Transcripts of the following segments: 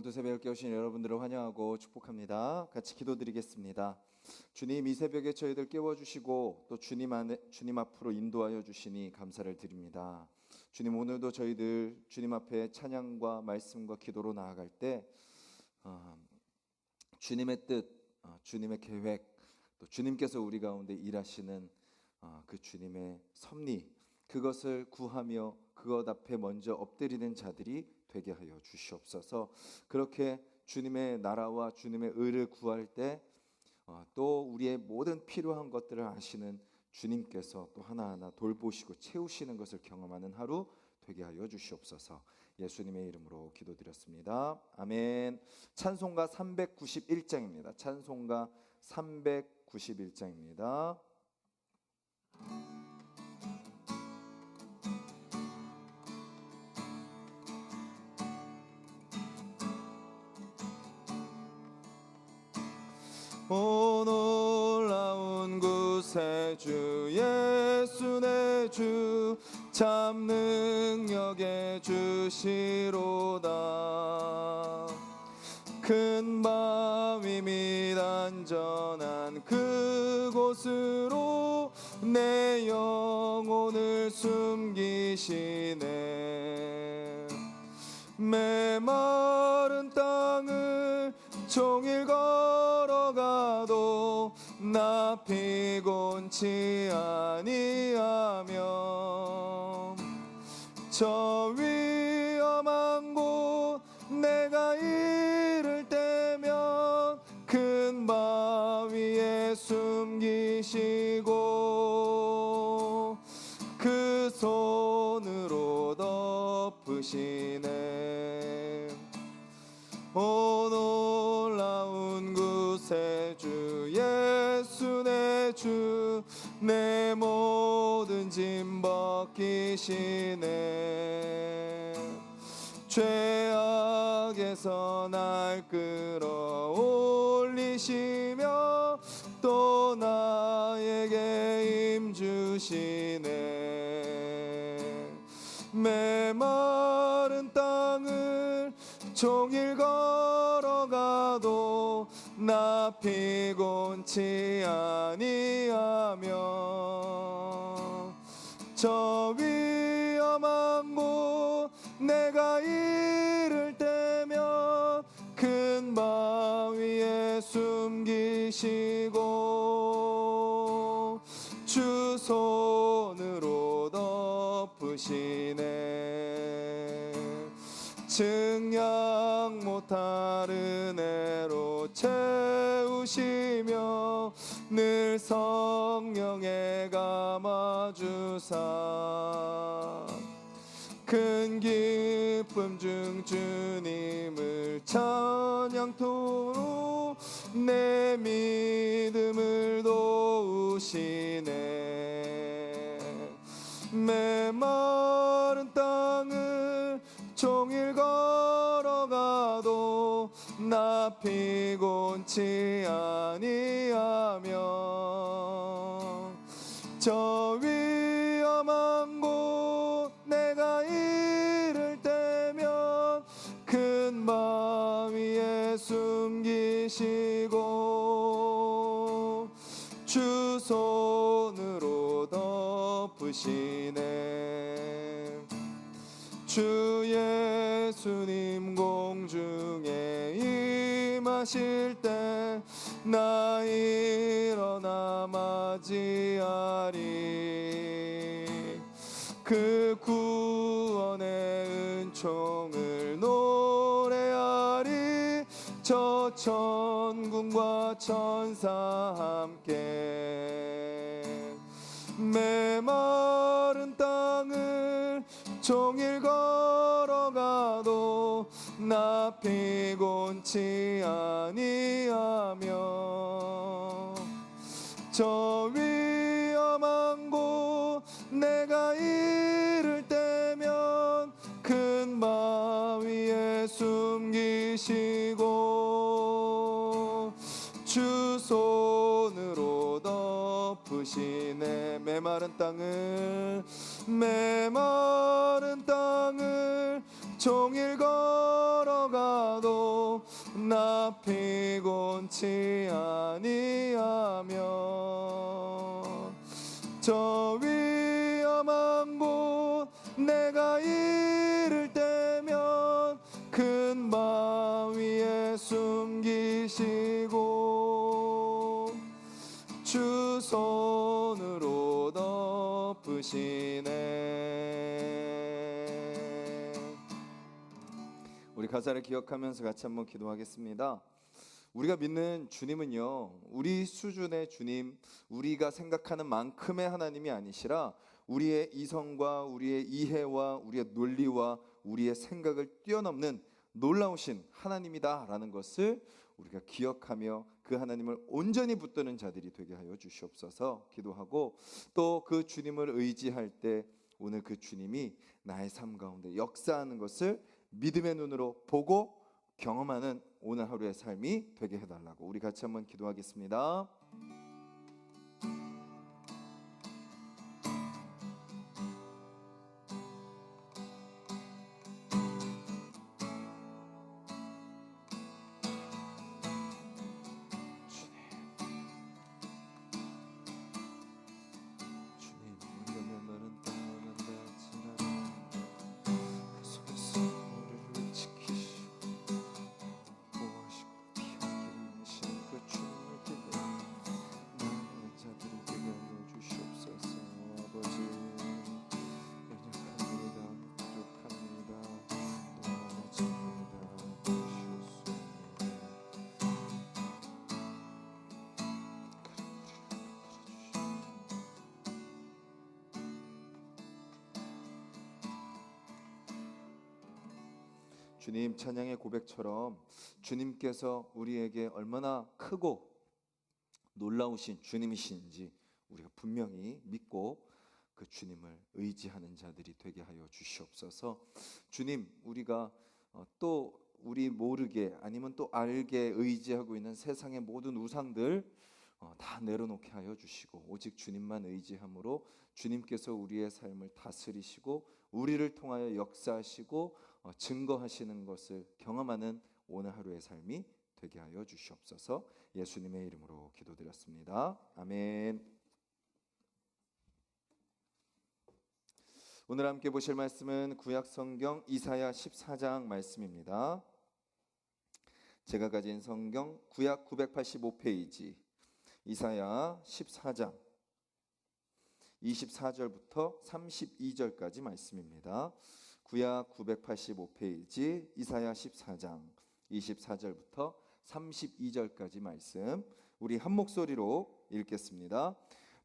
오늘도 새벽에 깨우신 여러분들을 환영하고 축복합니다. 같이 기도드리겠습니다. 주님, 이 새벽에 저희들 깨워주시고 또 주님 앞으로 인도하여 주시니 감사를 드립니다. 주님, 오늘도 저희들 주님 앞에 찬양과 말씀과 기도로 나아갈 때 주님의 뜻, 주님의 계획, 또 주님께서 우리 가운데 일하시는 그 주님의 섭리, 그것을 구하며 그것 앞에 먼저 엎드리는 자들이 되게 하여 주시옵소서. 그렇게 주님의 나라와 주님의 의를 구할 때 또 우리의 모든 필요한 것들을 아시는 주님께서 또 하나하나 돌보시고 채우시는 것을 경험하는 하루 되게 하여 주시옵소서. 예수님의 이름으로 기도드렸습니다. 아멘. 찬송가 391장입니다. 찬송가 391장입니다. 오 놀라운 구세주 예수 내 주 참 능력의 주시로다. 큰 바위 및 안전한 그곳으로 내 영혼을 숨기시네. 메마른 땅을 종일 걸어가도 나 피곤치 아니하며 저 위험한 곳 내가 이를 때면 큰 바위에 숨기시고 그 손으로 덮으시네. 오 놀라운 구세주 예수 내 주 내 모든 짐 벗기시네. 죄악에서 날 끌어올리시며 또 나에게 힘주시네. 메마른 땅을 종일 걸어가도 나 피곤치 아니하며 저 위험한 곳 내가 이를 때면 큰 바위에 숨기시고 주 손으로 덮으시네. 증량 못할 은혜로 채우시며 늘 성령에 감아주사 큰 기쁨 중 주님을 찬양토록 내 믿음을 도우시네. 메마른 땅을 종일 걸어가도 나 피곤치 아니하며 저 위험한 곳 내가 이를 때면 큰 바위에 숨기시고 주 손으로 덮으시네. 주 예수님 공중에 임하실 때 나 일어나 맞이하리. 그 구원의 은총을 노래하리. 저 천군과 천사 함께 메마른 땅을 종일 걸어가도 나 피곤치 아니하며 저 위험한 곳 내가 이를 때면 큰 바위에 숨기시고 주 손으로 덮으시네. 메마른 땅을 종일 걸어가도 나 피곤치 아니하며 저 위험한 곳 내가 이를 때면 큰 바위에 숨기시고 주 손으로 덮으시네. 우리 가사를 기억하면서 같이 한번 기도하겠습니다. 우리가 믿는 주님은요, 우리 수준의 주님, 우리가 생각하는 만큼의 하나님이 아니시라 우리의 이성과 우리의 이해와 우리의 논리와 우리의 생각을 뛰어넘는 놀라우신 하나님이다라는 것을 우리가 기억하며 그 하나님을 온전히 붙드는 자들이 되게 하여 주시옵소서 기도하고, 또 그 주님을 의지할 때 오늘 그 주님이 나의 삶 가운데 역사하는 것을 믿음의 눈으로 보고 경험하는 오늘 하루의 삶이 되게 해달라고 우리 같이 한번 기도하겠습니다. 주님, 찬양의 고백처럼 주님께서 우리에게 얼마나 크고 놀라우신 주님이신지 우리가 분명히 믿고 그 주님을 의지하는 자들이 되게 하여 주시옵소서. 주님, 우리가 또 우리 모르게 아니면 또 알게 의지하고 있는 세상의 모든 우상들 다 내려놓게 하여 주시고 오직 주님만 의지함으로 주님께서 우리의 삶을 다스리시고 우리를 통하여 역사하시고 증거하시는 것을 경험하는 오늘 하루의 삶이 되게 하여 주시옵소서. 예수님의 이름으로 기도드렸습니다. 아멘. 오늘 함께 보실 말씀은 구약 성경 이사야 14장 말씀입니다. 제가 가진 성경 구약 985페이지 이사야 14장 24절부터 32절까지 말씀입니다. 구약 985페이지 이사야 14장 24절부터 32절까지 말씀 우리 한 목소리로 읽겠습니다.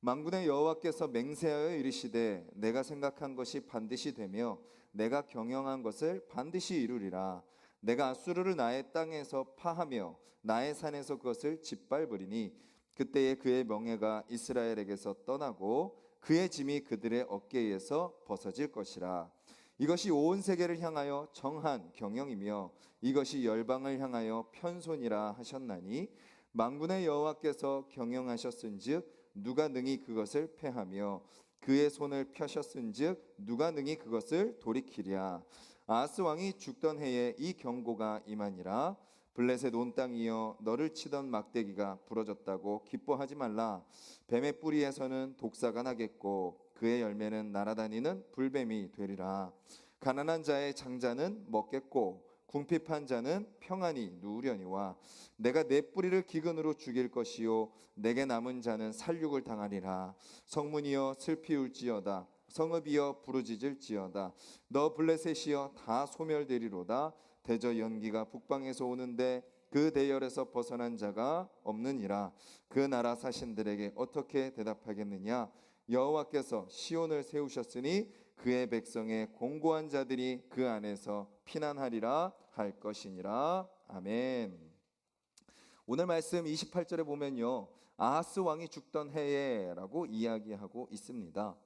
만군의 여호와께서 맹세하여 이르시되 내가 생각한 것이 반드시 되며 내가 경영한 것을 반드시 이루리라. 내가 아수르를 나의 땅에서 파하며 나의 산에서 그것을 짓밟으리니 그때에 그의 명예가 이스라엘에게서 떠나고 그의 짐이 그들의 어깨에서 벗어질 것이라. 이것이 온 세계를 향하여 정한 경영이며 이것이 열방을 향하여 편손이라 하셨나니 만군의 여호와께서 경영하셨은즉 누가 능히 그것을 패하며 그의 손을 펴셨은즉 누가 능히 그것을 돌이키랴. 아하스 왕이 죽던 해에 이 경고가 임하니라. 블레셋 온 땅이여 너를 치던 막대기가 부러졌다고 기뻐하지 말라. 뱀의 뿌리에서는 독사가 나겠고 그의 열매는 날아다니는 불뱀이 되리라. 가난한 자의 장자는 먹겠고 궁핍한 자는 평안히 누우려니와 내가 내 뿌리를 기근으로 죽일 것이요 내게 남은 자는 살육을 당하리라. 성문이여 슬피 울지어다. 성읍이여 부르짖을지어다. 너 블레셋이여 다 소멸되리로다. 대저 연기가 북방에서 오는데 그 대열에서 벗어난 자가 없느니라. 그 나라 사신들에게 어떻게 대답하겠느냐. 여호와께서 시온을 세우셨으니 그의 백성의 공고한 자들이 그 안에서 피난하리라 할 것이니라. 아멘. 오늘 말씀 28절에 보면요, 아하스 왕이 죽던 해에라고 이야기하고 있습니다.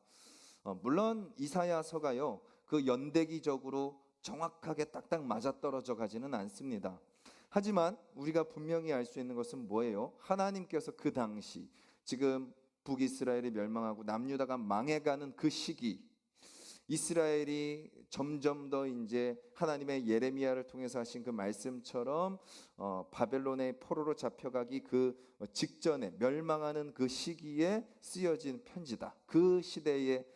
물론 이사야서가요 그 연대기적으로 정확하게 딱딱 맞아떨어져 가지는 않습니다. 하지만 우리가 분명히 알 수 있는 것은 뭐예요? 하나님께서 그 당시 지금 북이스라엘이 멸망하고 남유다가 망해가는 그 시기, 이스라엘이 점점 더 이제 하나님의 예레미야를 통해서 하신 그 말씀처럼 바벨론의 포로로 잡혀가기 그 직전에 멸망하는 그 시기에 쓰여진 편지다. 그 시대의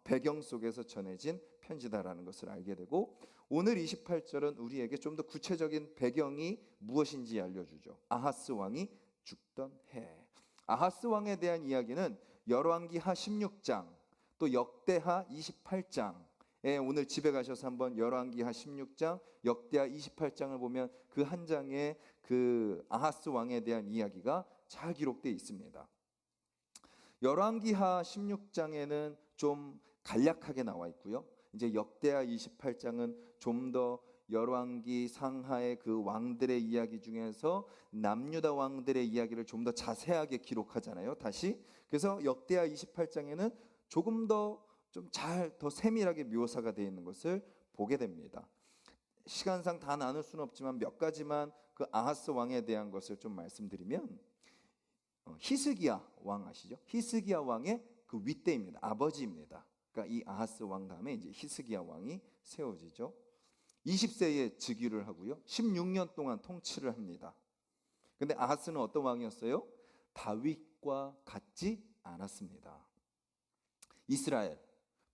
배경 속에서 전해진 편지다라는 것을 알게 되고, 오늘 28절은 우리에게 좀 더 구체적인 배경이 무엇인지 알려주죠. 아하스 왕이 죽던 해. 아하스 왕에 대한 이야기는 열왕기하 16장 또 역대하 28장에, 오늘 집에 가셔서 한번 열왕기하 16장 역대하 28장을 보면 그 한 장에 그 아하스 왕에 대한 이야기가 잘 기록되어 있습니다. 열왕기하 16장에는 좀 간략하게 나와 있고요. 이제 역대하 28장은 좀 더 열왕기 상하의 그 왕들의 이야기 중에서 남유다 왕들의 이야기를 좀 더 자세하게 기록하잖아요. 다시. 그래서 역대하 28장에는 조금 더 좀 잘 더 세밀하게 묘사가 되어 있는 것을 보게 됩니다. 시간상 다 나눌 수는 없지만 몇 가지만 그 아하스 왕에 대한 것을 좀 말씀드리면, 히스기야 왕 아시죠? 히스기야 왕의 그 윗대입니다. 아버지입니다. 그러니까 이 아하스 왕 다음에 이제 히스기야 왕이 세워지죠. 20세에 즉위를 하고요. 16년 동안 통치를 합니다. 근데 아하스는 어떤 왕이었어요? 다윗과 같지 않았습니다. 이스라엘,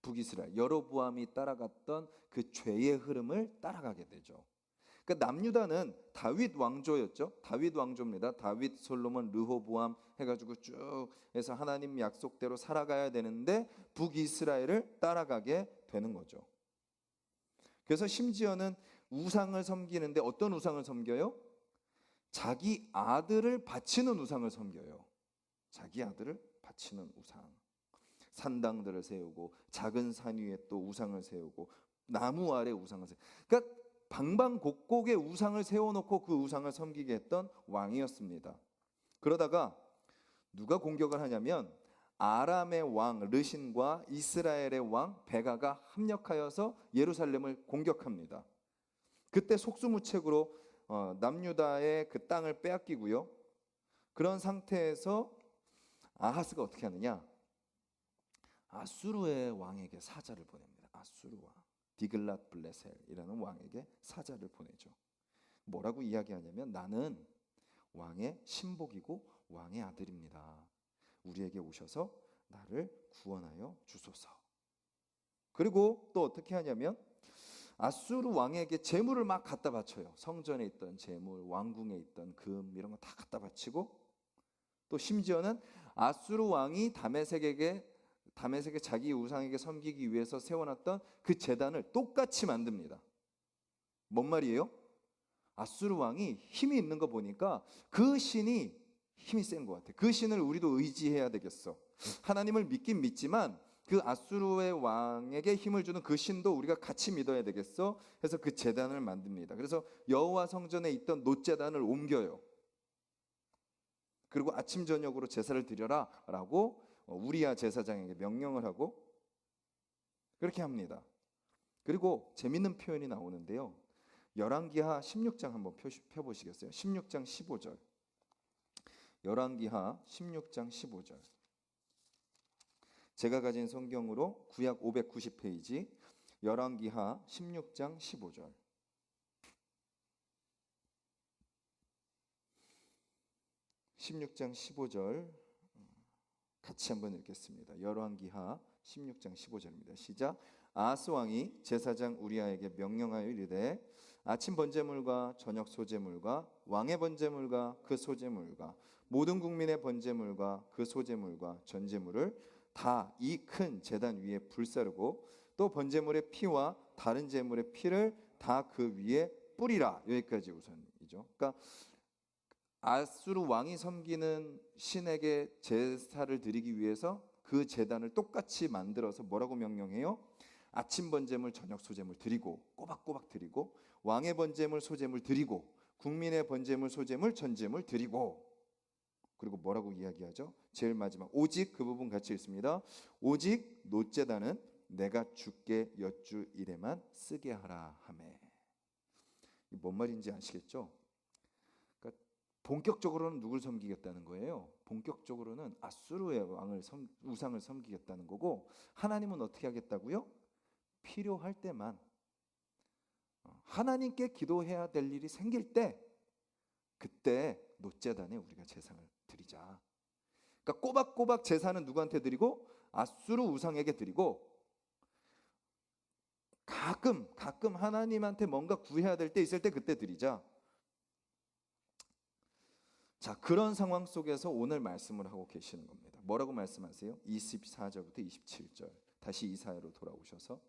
북이스라엘, 여로보암이 따라갔던 그 죄의 흐름을 따라가게 되죠. 그러니까 남유다는 다윗 왕조였죠. 다윗 왕조입니다. 다윗, 솔로몬, 르호보암 해가지고 쭉 해서 하나님 약속대로 살아가야 되는데 북이스라엘을 따라가게 되는 거죠. 그래서 심지어는 우상을 섬기는데 어떤 우상을 섬겨요? 자기 아들을 바치는 우상을 섬겨요. 자기 아들을 바치는 우상. 산당들을 세우고 작은 산 위에 또 우상을 세우고 나무 아래 우상을 세우고, 그러니까 방방곡곡에 우상을 세워놓고 그 우상을 섬기게 했던 왕이었습니다. 그러다가 누가 공격을 하냐면 아람의 왕 르신과 이스라엘의 왕 베가가 합력하여서 예루살렘을 공격합니다. 그때 속수무책으로 남유다의 그 땅을 빼앗기고요. 그런 상태에서 아하스가 어떻게 하느냐? 아수르의 왕에게 사자를 보냅니다. 아수르 왕 디글랏 블레셀이라는 왕에게 사자를 보내죠. 뭐라고 이야기하냐면, 나는 왕의 신복이고 왕의 아들입니다. 우리에게 오셔서 나를 구원하여 주소서. 그리고 또 어떻게 하냐면 아수르 왕에게 재물을 막 갖다 바쳐요. 성전에 있던 재물, 왕궁에 있던 금 이런 거 다 갖다 바치고, 또 심지어는 아수르 왕이 다메섹에 자기 우상에게 섬기기 위해서 세워놨던 그 제단을 똑같이 만듭니다. 뭔 말이에요? 아수르 왕이 힘이 있는 거 보니까 그 신이 힘이 센 것 같아. 그 신을 우리도 의지해야 되겠어. 하나님을 믿긴 믿지만 그 아수르의 왕에게 힘을 주는 그 신도 우리가 같이 믿어야 되겠어. 해서 그 제단을 만듭니다. 그래서 여호와 성전에 있던 놋제단을 옮겨요. 그리고 아침 저녁으로 제사를 드려라 라고 우리야 제사장에게 명령을 하고 그렇게 합니다. 그리고 재밌는 표현이 나오는데요. 열왕기하 16장 한번 펴보시겠어요? 16장 15절. 열왕기하 16장 15절. 제가 가진 성경으로 구약 590페이지 열왕기하 16장 15절. (16장 15절) 같이 한번 읽겠습니다. 열왕기하 16장 15절입니다. 시작. 아하스 왕이 제사장 우리아에게 명령하여 이르되 아침 번제물과 저녁 소제물과 왕의 번제물과 그 소제물과 모든 국민의 번제물과 그 소제물과 전제물을 다 이 큰 제단 위에 불사르고 또 번제물의 피와 다른 제물의 피를 다 그 위에 뿌리라. 여기까지 우선이죠. 그러니까 아수르 왕이 섬기는 신에게 제사를 드리기 위해서 그 제단을 똑같이 만들어서 뭐라고 명령해요? 아침 번제물, 저녁 소제물 드리고 꼬박꼬박 드리고 왕의 번제물, 소제물 드리고 국민의 번제물, 소제물, 전제물 드리고, 그리고 뭐라고 이야기하죠? 제일 마지막 오직, 그 부분 같이 읽습니다. 오직 놋제단은 내가 주께 여쭈 일에만 쓰게 하라 하매. 뭔 말인지 아시겠죠? 그러니까 본격적으로는 누굴 섬기겠다는 거예요? 본격적으로는 아수르의 왕을 우상을 섬기겠다는 거고, 하나님은 어떻게 하겠다고요? 필요할 때만 하나님께 기도해야 될 일이 생길 때 그때 놋제단에 우리가 제사를 드리자. 그러니까 꼬박꼬박 제사는 누구한테 드리고 아수르 우상에게 드리고 가끔 하나님한테 뭔가 구해야 될 때 있을 때 그때 드리자. 자, 그런 상황 속에서 오늘 말씀을 하고 계시는 겁니다. 뭐라고 말씀하세요? 24절부터 27절. 다시 이사야로 돌아오셔서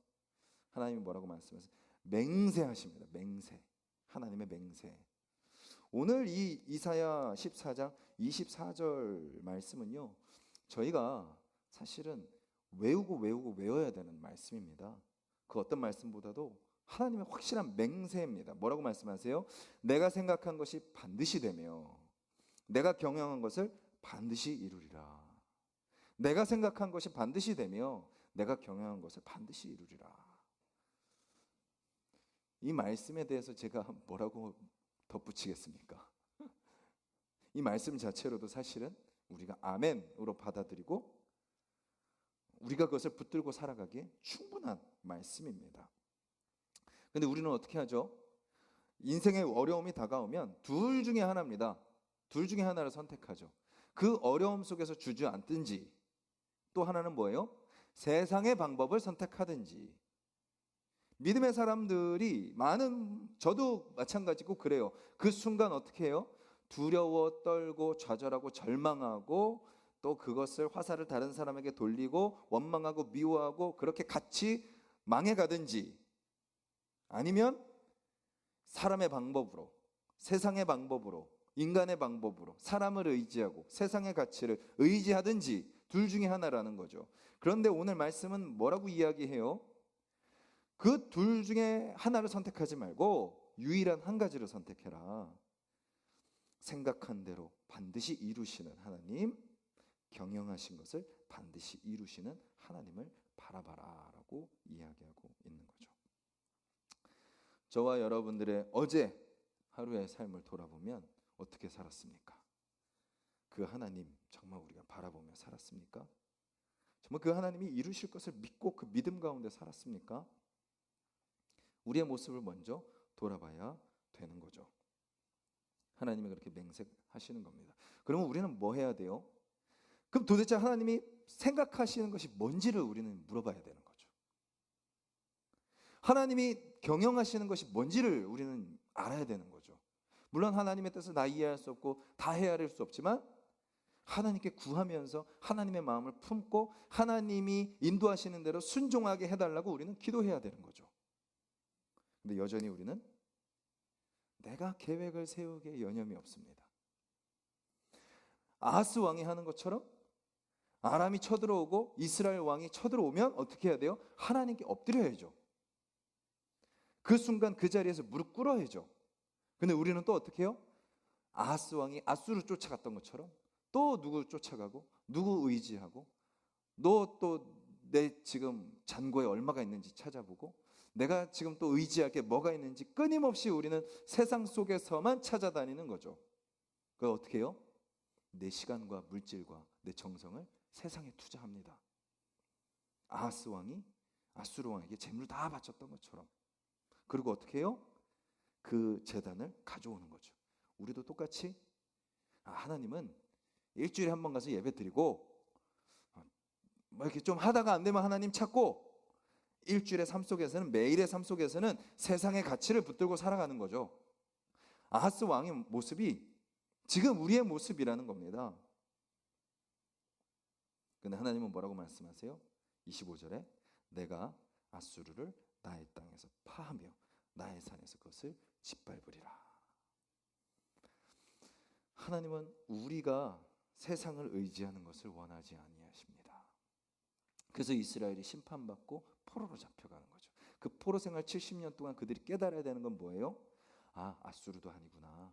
하나님이 뭐라고 말씀하세요? 맹세하십니다. 맹세. 하나님의 맹세. 오늘 이 이사야 14장 24절 말씀은요, 저희가 사실은 외워야 되는 말씀입니다. 그 어떤 말씀보다도 하나님의 확실한 맹세입니다. 뭐라고 말씀하세요? 내가 생각한 것이 반드시 되며 내가 경영한 것을 반드시 이루리라. 내가 생각한 것이 반드시 되며 내가 경영한 것을 반드시 이루리라. 이 말씀에 대해서 제가 뭐라고 덧붙이겠습니까? 이 말씀 자체로도 사실은 우리가 아멘으로 받아들이고 우리가 그것을 붙들고 살아가기에 충분한 말씀입니다. 근데 우리는 어떻게 하죠? 인생의 어려움이 다가오면 둘 중에 하나입니다. 둘 중에 하나를 선택하죠. 그 어려움 속에서 주저앉든지, 또 하나는 뭐예요? 세상의 방법을 선택하든지. 믿음의 사람들이 저도 마찬가지고 그래요. 그 순간 어떻게 해요? 두려워 떨고 좌절하고 절망하고 또 그것을 화살을 다른 사람에게 돌리고 원망하고 미워하고 그렇게 같이 망해가든지, 아니면 사람의 방법으로, 세상의 방법으로, 인간의 방법으로 사람을 의지하고 세상의 가치를 의지하든지 둘 중에 하나라는 거죠. 그런데 오늘 말씀은 뭐라고 이야기해요? 그 둘 중에 하나를 선택하지 말고 유일한 한 가지를 선택해라. 생각한 대로 반드시 이루시는 하나님, 경영하신 것을 반드시 이루시는 하나님을 바라봐라 라고 이야기하고 있는 거죠. 저와 여러분들의 어제 하루의 삶을 돌아보면 어떻게 살았습니까? 그 하나님 정말 우리가 바라보며 살았습니까? 정말 그 하나님이 이루실 것을 믿고 그 믿음 가운데 살았습니까? 우리의 모습을 먼저 돌아봐야 되는 거죠. 하나님이 그렇게 맹세하시는 겁니다. 그러면 우리는 뭐 해야 돼요? 그럼 도대체 하나님이 생각하시는 것이 뭔지를 우리는 물어봐야 되는 거죠. 하나님이 경영하시는 것이 뭔지를 우리는 알아야 되는 거죠. 물론 하나님의 뜻을 다 이해할 수 없고 다 헤아릴 수 없지만 하나님께 구하면서 하나님의 마음을 품고 하나님이 인도하시는 대로 순종하게 해달라고 우리는 기도해야 되는 거죠. 근데 여전히 우리는 내가 계획을 세우기에 여념이 없습니다. 아하스 왕이 하는 것처럼 아람이 쳐들어오고 이스라엘 왕이 쳐들어오면 어떻게 해야 돼요? 하나님께 엎드려야죠. 그 순간 그 자리에서 무릎 꿇어야죠. 근데 우리는 또 어떻게 해요? 아하스 왕이 아수르 쫓아갔던 것처럼 또 누구 쫓아가고 누구 의지하고 너 또 내 지금 잔고에 얼마가 있는지 찾아보고 내가 지금 또 의지할 게 뭐가 있는지 끊임없이 우리는 세상 속에서만 찾아다니는 거죠. 그걸 어떻게 해요? 내 시간과 물질과 내 정성을 세상에 투자합니다. 아하스 왕이 아수르 왕에게 재물을 다 바쳤던 것처럼. 그리고 어떻게 해요? 그 제단을 가져오는 거죠. 우리도 똑같이 하나님은 일주일에 한 번 가서 예배 드리고 뭐 이렇게 좀 하다가 안 되면 하나님 찾고 일주일의 삶 속에서는 매일의 삶 속에서는 세상의 가치를 붙들고 살아가는 거죠. 아하스 왕의 모습이 지금 우리의 모습이라는 겁니다. 근데 하나님은 뭐라고 말씀하세요? 25절에 내가 아수르를 나의 땅에서 파하며 나의 산에서 그것을 짓밟으리라. 하나님은 우리가 세상을 의지하는 것을 원하지 아니하십니다. 그래서 이스라엘이 심판받고 포로로 잡혀가는 거죠. 그 포로 생활 70년 동안 그들이 깨달아야 되는 건 뭐예요? 아수르도 아니구나.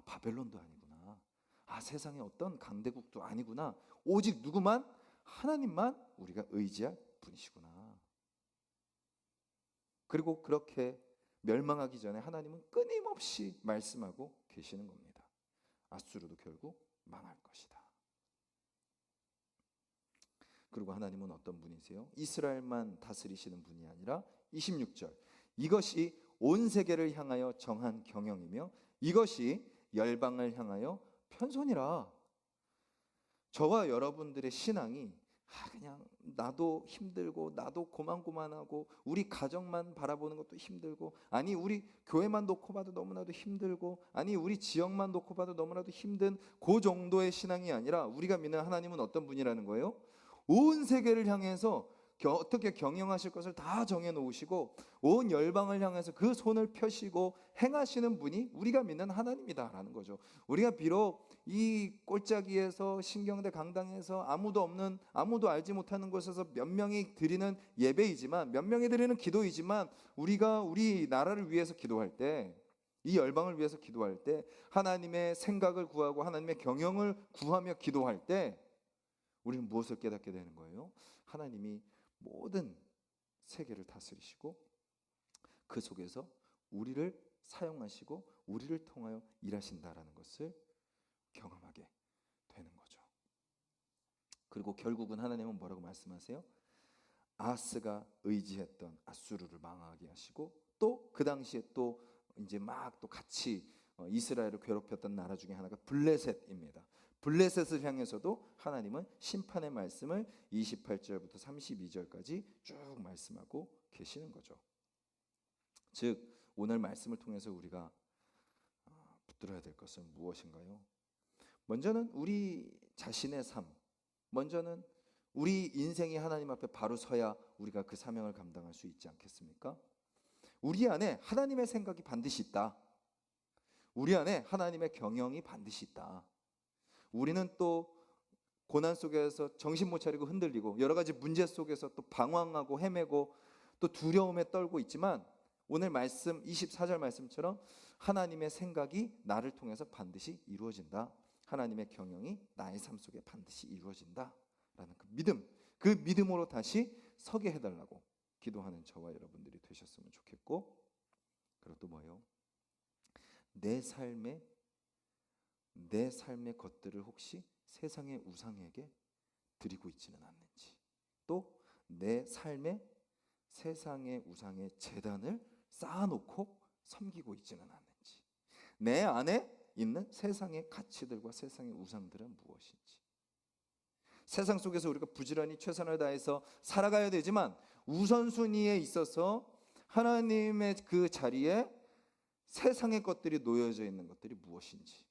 바벨론도 아니구나. 세상의 어떤 강대국도 아니구나. 오직 누구만? 하나님만 우리가 의지할 분이시구나. 그리고 그렇게 멸망하기 전에 하나님은 끊임없이 말씀하고 계시는 겁니다. 아수르도 결국 망할 것이다. 그리고 하나님은 어떤 분이세요? 이스라엘만 다스리시는 분이 아니라 26절. 이것이 온 세계를 향하여 정한 경영이며 이것이 열방을 향하여 편손이라. 저와 여러분들의 신앙이 그냥 나도 힘들고 나도 고만고만하고 우리 가정만 바라보는 것도 힘들고, 아니 우리 교회만 놓고 봐도 너무나도 힘들고, 아니 우리 지역만 놓고 봐도 너무나도 힘든 그 정도의 신앙이 아니라, 우리가 믿는 하나님은 어떤 분이라는 거예요? 온 세계를 향해서 어떻게 경영하실 것을 다 정해놓으시고 온 열방을 향해서 그 손을 펴시고 행하시는 분이 우리가 믿는 하나님이다라는 거죠. 우리가 비록 이 꼴짜기에서 신경대 강당에서 아무도 없는, 아무도 알지 못하는 곳에서 몇 명이 드리는 예배이지만, 몇 명이 드리는 기도이지만, 우리가 우리 나라를 위해서 기도할 때, 이 열방을 위해서 기도할 때, 하나님의 생각을 구하고 하나님의 경영을 구하며 기도할 때 우리는 무엇을 깨닫게 되는 거예요? 하나님이 모든 세계를 다스리시고 그 속에서 우리를 사용하시고 우리를 통하여 일하신다라는 것을 경험하게 되는 거죠. 그리고 결국은 하나님은 뭐라고 말씀하세요? 아하스가 의지했던 아수르를 망하게 하시고, 또 그 당시에 또 이제 막 또 같이 이스라엘을 괴롭혔던 나라 중에 하나가 블레셋입니다. 블레셋을 향해서도 하나님은 심판의 말씀을 28절부터 32절까지 쭉 말씀하고 계시는 거죠. 즉 오늘 말씀을 통해서 우리가 붙들어야 될 것은 무엇인가요? 먼저는 우리 자신의 삶, 먼저는 우리 인생이 하나님 앞에 바로 서야 우리가 그 사명을 감당할 수 있지 않겠습니까? 우리 안에 하나님의 생각이 반드시 있다. 우리 안에 하나님의 경영이 반드시 있다. 우리는 또 고난 속에서 정신 못 차리고 흔들리고 여러 가지 문제 속에서 또 방황하고 헤매고 또 두려움에 떨고 있지만, 오늘 말씀 24절 말씀처럼 하나님의 생각이 나를 통해서 반드시 이루어진다. 하나님의 경영이 나의 삶 속에 반드시 이루어진다 라는 그 믿음, 그 믿음으로 다시 서게 해달라고 기도하는 저와 여러분들이 되셨으면 좋겠고, 그리고 또 뭐예요? 내 삶의 것들을 혹시 세상의 우상에게 드리고 있지는 않는지, 또 내 삶에 세상의 우상의 제단을 쌓아놓고 섬기고 있지는 않는지, 내 안에 있는 세상의 가치들과 세상의 우상들은 무엇인지. 세상 속에서 우리가 부지런히 최선을 다해서 살아가야 되지만 우선순위에 있어서 하나님의 그 자리에 세상의 것들이 놓여져 있는 것들이 무엇인지,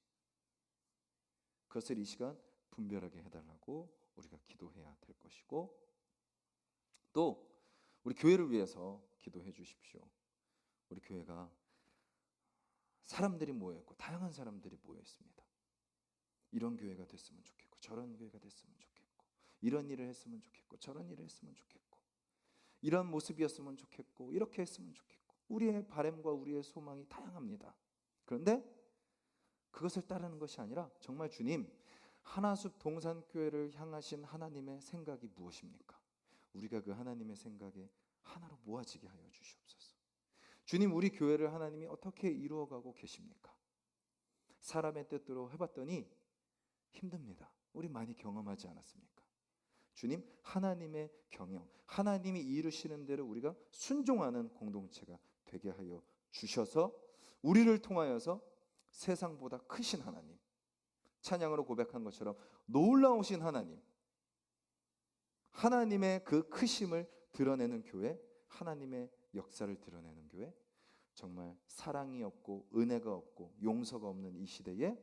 그것을 이 시간 분별하게 해달라고 우리가 기도해야 될 것이고, 또 우리 교회를 위해서 기도해 주십시오. 우리 교회가 사람들이 모여있고 다양한 사람들이 모여있습니다. 이런 교회가 됐으면 좋겠고 저런 교회가 됐으면 좋겠고, 이런 일을 했으면 좋겠고 저런 일을 했으면 좋겠고, 이런 모습이었으면 좋겠고 이렇게 했으면 좋겠고, 우리의 바람과 우리의 소망이 다양합니다. 그런데 그것을 따르는 것이 아니라 정말 주님, 하나숲 동산교회를 향하신 하나님의 생각이 무엇입니까? 우리가 그 하나님의 생각에 하나로 모아지게 하여 주시옵소서. 주님, 우리 교회를 하나님이 어떻게 이루어가고 계십니까? 사람의 뜻대로 해봤더니 힘듭니다. 우리 많이 경험하지 않았습니까? 주님, 하나님의 경영, 하나님이 이루시는 대로 우리가 순종하는 공동체가 되게 하여 주셔서 우리를 통하여서 세상보다 크신 하나님, 찬양으로 고백한 것처럼 놀라우신 하나님, 하나님의 그 크심을 드러내는 교회, 하나님의 역사를 드러내는 교회, 정말 사랑이 없고 은혜가 없고 용서가 없는 이 시대에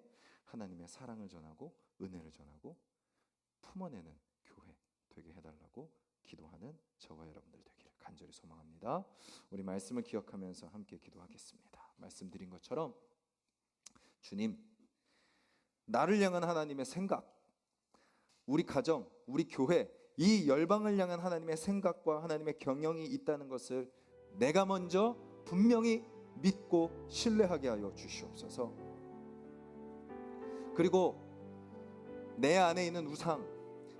하나님의 사랑을 전하고 은혜를 전하고 품어내는 교회 되게 해달라고 기도하는 저와 여러분들 되기를 간절히 소망합니다. 우리 말씀을 기억하면서 함께 기도하겠습니다. 말씀드린 것처럼 주님, 나를 향한 하나님의 생각, 우리 가정, 우리 교회, 이 열방을 향한 하나님의 생각과 하나님의 경영이 있다는 것을 내가 먼저 분명히 믿고 신뢰하게 하여 주시옵소서. 그리고 내 안에 있는 우상,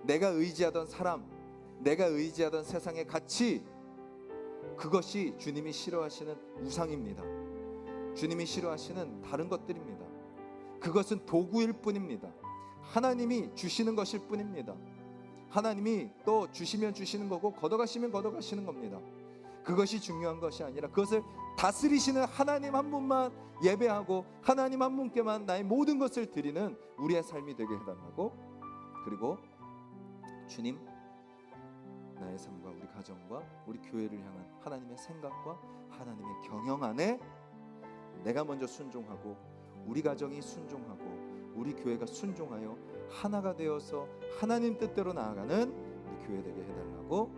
내가 의지하던 사람, 내가 의지하던 세상의 가치, 그것이 주님이 싫어하시는 우상입니다. 주님이 싫어하시는 다른 것들입니다. 그것은 도구일 뿐입니다. 하나님이 주시는 것일 뿐입니다. 하나님이 또 주시면 주시는 거고 걷어가시면 걷어가시는 겁니다. 그것이 중요한 것이 아니라 그것을 다스리시는 하나님 한 분만 예배하고 하나님 한 분께만 나의 모든 것을 드리는 우리의 삶이 되게 해달라고. 그리고 주님, 나의 삶과 우리 가정과 우리 교회를 향한 하나님의 생각과 하나님의 경영 안에 내가 먼저 순종하고 우리 가정이 순종하고 우리 교회가 순종하여 하나가 되어서 하나님 뜻대로 나아가는 우리 교회 되게 해달라고.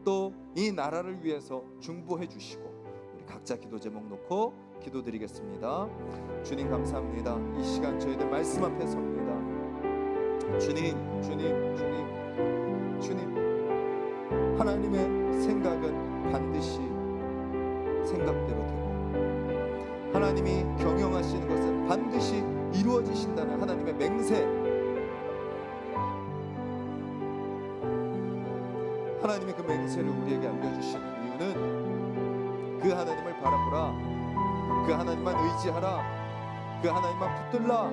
또 이 나라를 위해서 중보해 주시고 우리 각자 기도 제목 놓고 기도드리겠습니다. 주님 감사합니다. 이 시간 저희들 말씀 앞에 섭니다. 주님, 주님, 주님, 주님, 하나님의 생각은 반드시 생각대로 되고 하나님이 경영하시는 것은 반드시 이루어지신다는 하나님의 맹세, 하나님의 그 맹세를 우리에게 알려주시는 이유는 그 하나님을 바라보라, 그 하나님만 의지하라, 그 하나님만 붙들라,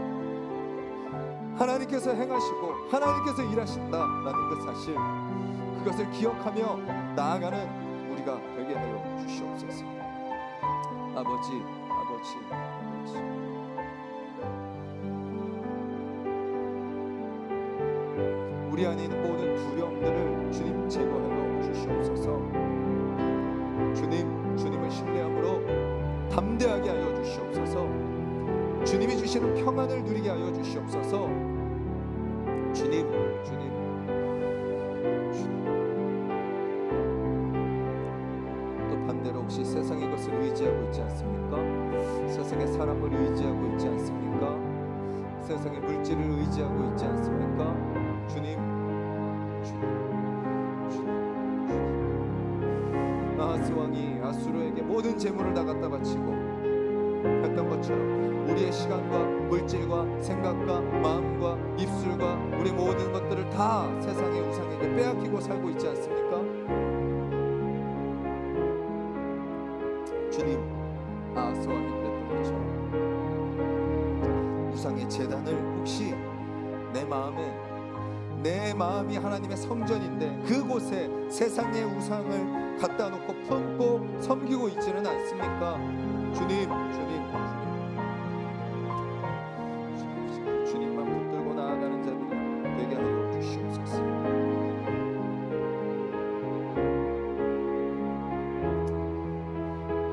하나님께서 행하시고 하나님께서 일하신다라는 그 사실, 그것을 기억하며 나아가는 우리가 되게 하여 주시옵소서. 아버지, 아버지, 아버지, 우리 안에 있는 모든 두려움들을 주님 제거하여 주시옵소서. 주님, 주님을 신뢰함으로 담대하게 하여 주시옵소서. 주님이 주시는 평안을 누리게 하여 주시옵소서. 주님, 주님, 주님. 또 반대로 혹시 세상의 것을 의지하고 있지 않습니까? 세상의 사람을 의지하고 있지 않습니까? 세상의 물질을 의지하고 있지 않습니까? 주님, 주님, 주님, 주님. 아하스 왕이 아수르에게 모든 재물을 다 갖다 바치고 했던 것처럼 우리의 시간과 물질과 생각과 마음과 입술과 우리 모든 것들을 다 세상의 우상에게 빼앗기고 살고 있지 않습니까? 주님, 아하스 왕이 그랬던 것처럼 우상의 제단을 혹시 내 마음이 하나님의 성전인데 그곳에 세상의 우상을 갖다 놓고 품고 섬기고 있지는 않습니까? 주님, 주님, 주님, 주님만 붙들고 나아가는 자들이 되게 하여 주시옵소서.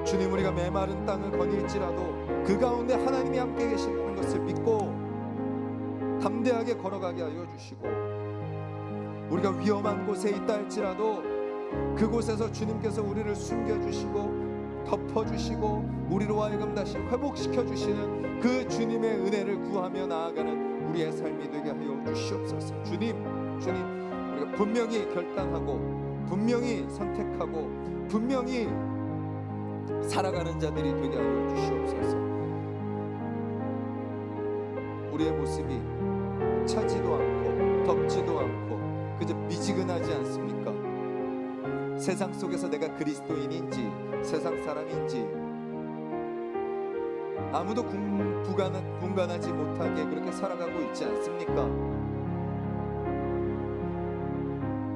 주님, 우리가 메마른 땅을 거닐지라도 그 가운데 하나님이 함께 계시는 것을 믿고 담대하게 걸어가게 하여 주시고, 우리가 위험한 곳에 있다 할지라도 그곳에서 주님께서 우리를 숨겨주시고 덮어주시고 우리로 하여금 다시 회복시켜주시는 그 주님의 은혜를 구하며 나아가는 우리의 삶이 되게 하여 주시옵소서. 주님, 주님, 우리가 분명히 결단하고 분명히 선택하고 분명히 살아가는 자들이 되게 하여 주시옵소서. 우리의 모습이 차지도 않고 덥지도 않고 그저 미지근하지 않습니까? 세상 속에서 내가 그리스도인인지 세상 사람인지 아무도 분간하지 못하게 그렇게 살아가고 있지 않습니까?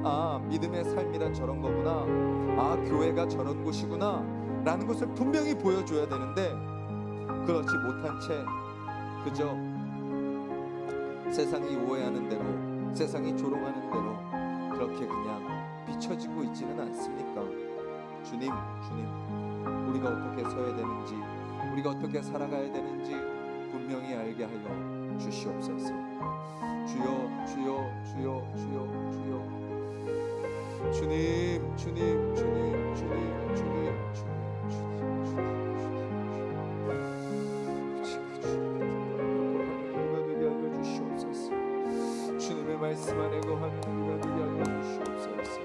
아, 믿음의 삶이란 저런 거구나, 아, 교회가 저런 곳이구나 라는 것을 분명히 보여줘야 되는데 그렇지 못한 채 그저 세상이 오해하는 대로, 세상이 조롱하는 대로 그렇게 그냥 비춰지고 있지는 않습니까? 주님, 주님, 우리가 어떻게 서야 되는지, 우리가 어떻게 살아가야 되는지 분명히 알게 하여 주시옵소서. 주여, 주여, 주여, 주여, 주여. 주님, 주님, 주님, 주님, 주님, 주님, 주님, 주님. 주님의 말씀 안에 거하는 우리가 되게 하여 주시옵소서.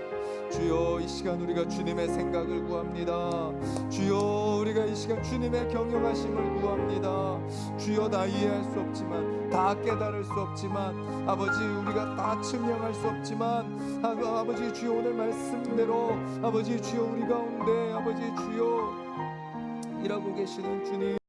주여, 이 시간 우리가 주님의 생각을 구합니다. 주여, 우리가 이 시간 주님의 경영하심을 구합니다. 주여, 다 이해할 수 없지만, 다 깨달을 수 없지만, 아버지 우리가 다 증명할 수 없지만, 아버지 주여, 오늘 말씀대로 아버지 주여 우리 가운데 아버지 주여 일하고 계시는 주님